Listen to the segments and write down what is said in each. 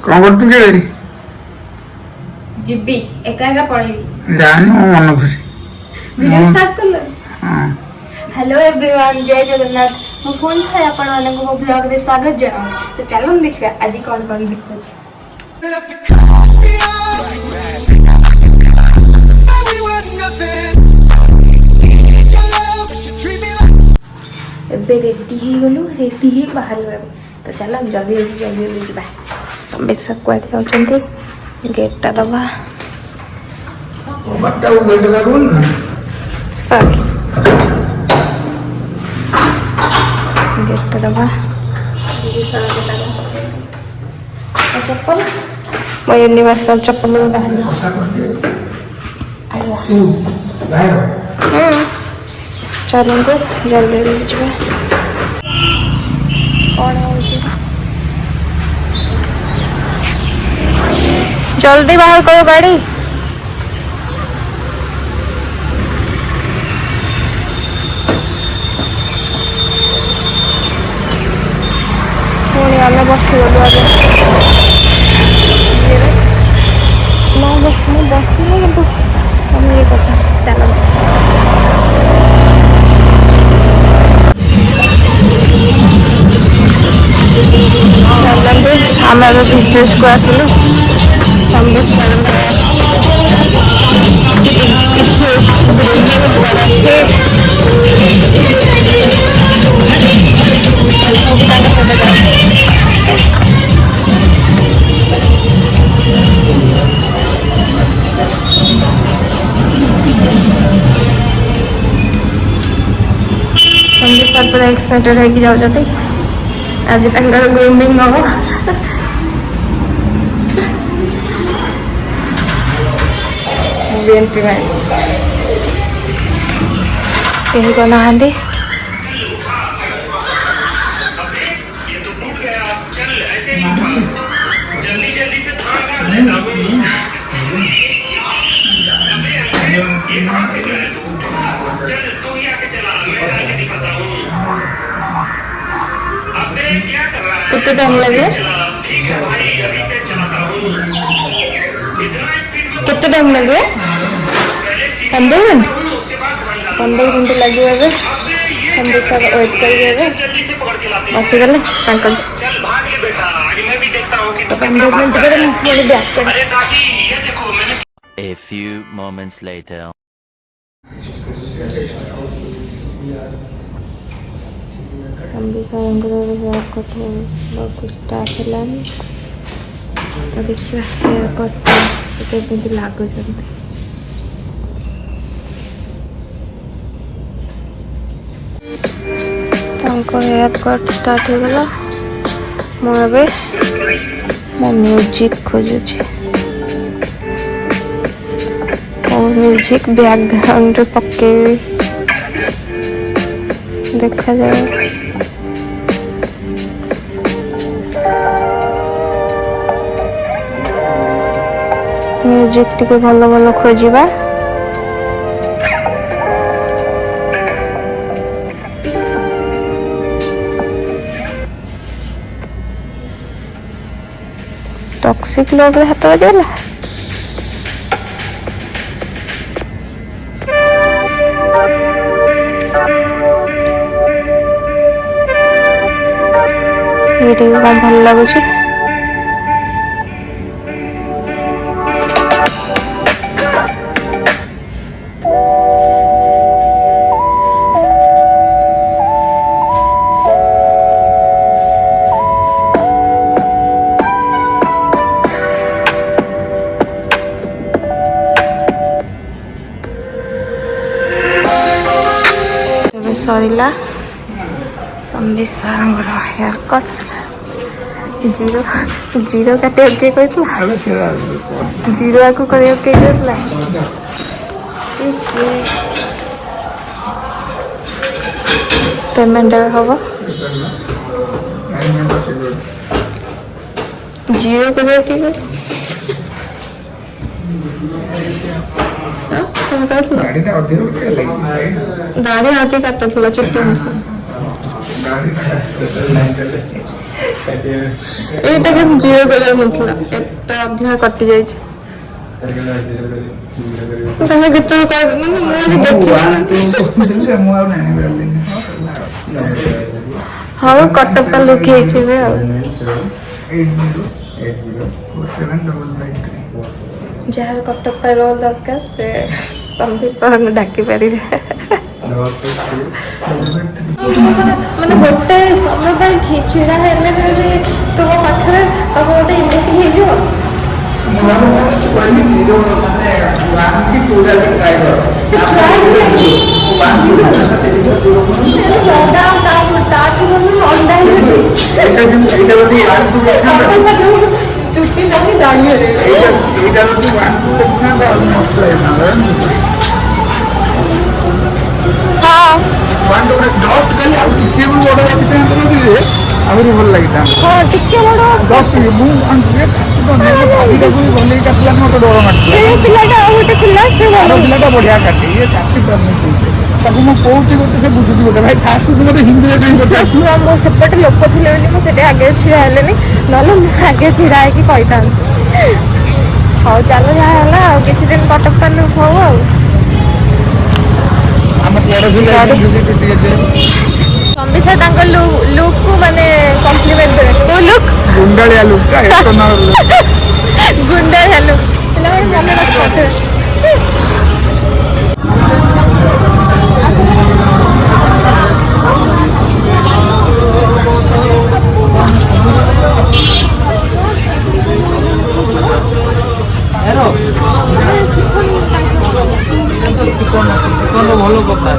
कौन करतु के जिब्बी एका एका पळेबी जानी मो मन खुशी वीडियो स्टार्ट कर लो। हां हेलो एवरीवन जय जगन्नाथ मो फोन था आपण मानक मो ब्लॉग रे स्वागत जनाऊ तो चलो देखिया आज कौन दिखो छी एबे रेडी ही गलु रेडी ही बाहर गए तो चलो जल्दी जल्दी जा समस्या कुआडे जाउछंती गेटटा दबा बट्टा वो गेट का बोल ना सॉरी गेटटा दबा चप्पल मैं यूनिवर्सल चप्पल में बाहर ऐसा कर दिया तू बाहर चलो तो जल्दी जल्दी जा कौन होची जल्दी बाहर करो गाड़ी आम बसगलु आगे ना बस मुझे बसनी कि तुम ये कर चलो चलते आम विशेष को आसलु पूरा एक्साइटेड है कि जाऊँ आज ग्रूमिंग हम कहीं को नहांदी कितने टाइम लगे कितने टाइम लगे 15 मिनट लगे अबे संदेशा वेट करिए बस गले अंकल तो 15 मिनट के मुझे बैक कर A few moments later. संदेशा हेयर कट बहुत स्टार्ट है देखिए हेयर कट केମିତି ଲାଗୁଛନ୍ତି ତାଙ୍କ ହେୟାର କଟ୍ ଷ୍ଟାର୍ଟ ହେଇଗଲା ମୁଁ ଏବେ ମୋ ମ୍ୟୁଜିକ୍ ଖୋଜୁଛି ମୋ ମ୍ୟୁଜିକ୍ ବ୍ୟାକଗ୍ରାଉଣ୍ଡରେ ପକେଇବି ଦେଖାଯାଉ म्यूजिक टिके भल भल खोजा टॉक्सिक लोग हाथ बजाला ये कौन भल लगुच सरिला संदेशा हेयर कट जीरो जीरो काटे के कहला जीरो आको करे के कहला पेमेंट होगा जीरो करे के गाड़ी आके काटता चुट्टी ଏଇଟା କିନ୍ତୁ ଜିରୋ କଲର ନଥିଲା ଏତେ ଅଧିକା କଟି ଯାଇଛି ତମେ କେତେବେଳେ କହିବ ମାନେ ମୁଁ ଆଜି ଦେଖିଲି ମୁଁ ଆଉ ଜାଣିପାରିଲିନି ହଉ କଟକ ତ ଲୁକ୍ ହେଇଛି ଏବେ ଆଉ 80804755 ଯାହାର କଟକ ପାଇଁ ରୋଲ୍ ଦରକାର ସେ ସମ୍ବିଶ୍ୱାରଙ୍କୁ ଡାକି ପାରିବେ ମାନେ ଗୋଟେ ସମୟ ପାଇଁ ଛିଡ଼ା ହେଲେ ବି ତୁମ ପାଖରେ ତମ ଗୋଟେ ଇମେଟି ହେଇଯିବ ଚୁଟି ନାହିଁ ଦାଣ୍ଡରେ ଆହୁରି ଭଲ ଲାଗିଥାନ୍ତା ହଁ ଟିକେ ବଡ଼ ମୁଁ ଭଲେଇ କାଟିଲା ମତେ ଡର ମାରିଥିଲା ସେ ପିଲାଟା ଆଉ ଗୋଟେ ଥିଲା ସେ ଭଲ ପିଲାଟା ବଢିଆ କାଟେ ଇଏ କାଟି ପାରୁନି ତାକୁ ମୁଁ କହୁଛି ଗୋଟେ ସେ ବୁଝୁଛି ଗୋଟେ ଭାଇ ଫାଷ୍ଟ ମତେ ହିନ୍ଦୀରେ କାହିଁ ପଚାରୁଛୁ ମୋ ସେପଟେ ଲୋକ ଥିଲେ ବୋଲି ମୁଁ ସେଠି ଆଗେ ଛିଡ଼ା ହେଲେନି ନହେଲେ ମୁଁ ଆଗେ ଛିଡ଼ା ହେଇକି କହିଥାନ୍ତି ହଉ ଚାଲ ଯାହା ହେଲା ଆଉ କିଛି ଦିନ କଟକ ପାଲୁ ହଉ ଆଉ ଆମ ସମ୍ବିଶା ତାଙ୍କ ଲୁକ୍କୁ ମାନେ କମ୍ପ୍ଲିମେଣ୍ଟ ଦେବେ କୋଉ ଲୁକ୍ ଗୁଣ୍ଡାଳିଆ ଲୁକ୍ଟା ଗୁଣ୍ଡାଳିଆ ଲୁକ୍ ପିଲାମାନେ ମନେ ରଖିପାରୁଥିବେ ଭଲ କଥା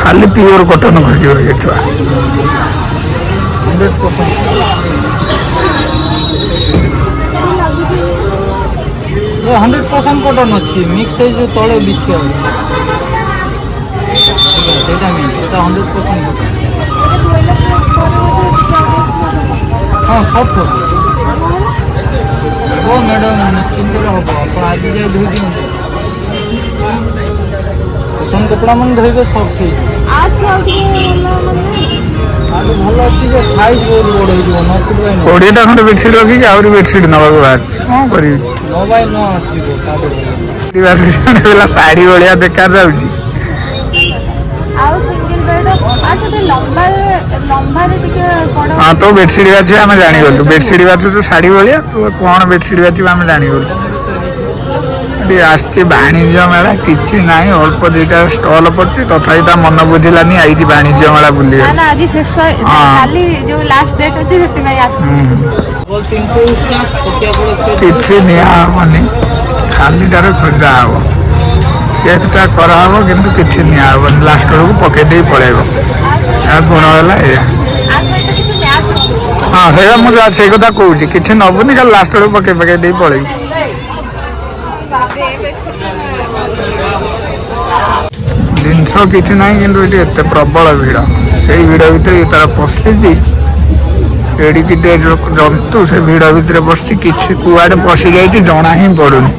ଖାଲି ପିଓର କଟନ ଖୋଜିବ ଏ ଛୁଆ 100% कटन अच्छी मिक्स है जो तले बिछी सेटा 100% हाँ सफ्ट हो मैडम निश्चिंत हम आप आज जाए धोई दिखाँ कटन कपड़ा मन धोबे सफ्ट हो भल अच्छी साइज बहुत बड़ हो 20टा खंडे बेडसीट रखी आहरी बेडसीट नवा बाहर कौन करी नवाई न आसला शाढ़ी भाया बेकार जाऊँगी हाँ तो बेडसीट बाछी आम जागलु बेडसीट बाछुचु शाढ़ी भाया तो कौन बेडसीट बाछी आम जागलु आसची वाणिज्य मेला किसी ना अल्प दुईटा स्टल पड़ी तथापि ता मन बुझिलानी आई वाणिज्य मेला बुले किसी निहबनी खालीटार खोजा हम चेकटा कराब कि किसी निहबनी लास्ट बेलू पकईदे पलैब गुण है हाँ से कथा कहूँ कि नबुनि खाली लास्ट बेलू पकई पलैब जिनस कि ना कि एत प्रबल भिड़ से भिड़ भर तार पशि एडिकिटे जंतु से भिड़ भितर पशि किसी कुआडे पशि जाए जना ही पड़ुनि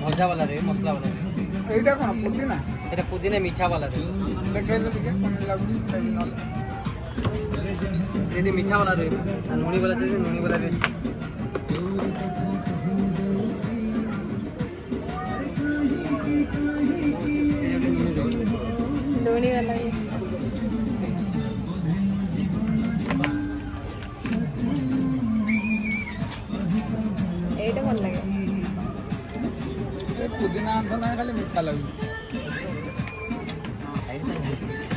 भजा वाला रे मसला वाला रे पुदीना मीठा वाला रे ये मीठा वाला रे नूनी वाला चाहिए नूनी वाला रे लोनी वाला এইটা ভালো লাগে पुदीना ना खाली मीठा लगे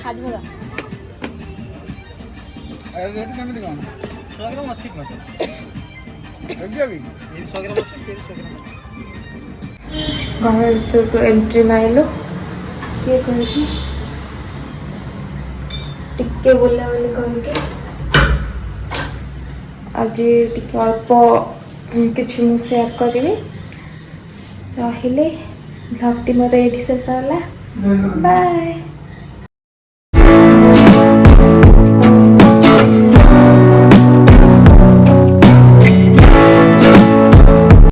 हाथ भगा रेट केमिति कौन 100 ग्राम 80 मसा ये भी 100 ग्राम 80 100 ग्राम घर तो एंट्री माइलो ये करके टिके बोला बोली करके आज टिके अल्प किसी मु शेयर करी ରହିଲି। ଭ୍ଲଗ୍ଟି ମୋର ଏଇଠି ଶେଷ ହେଲା। ବାଏ।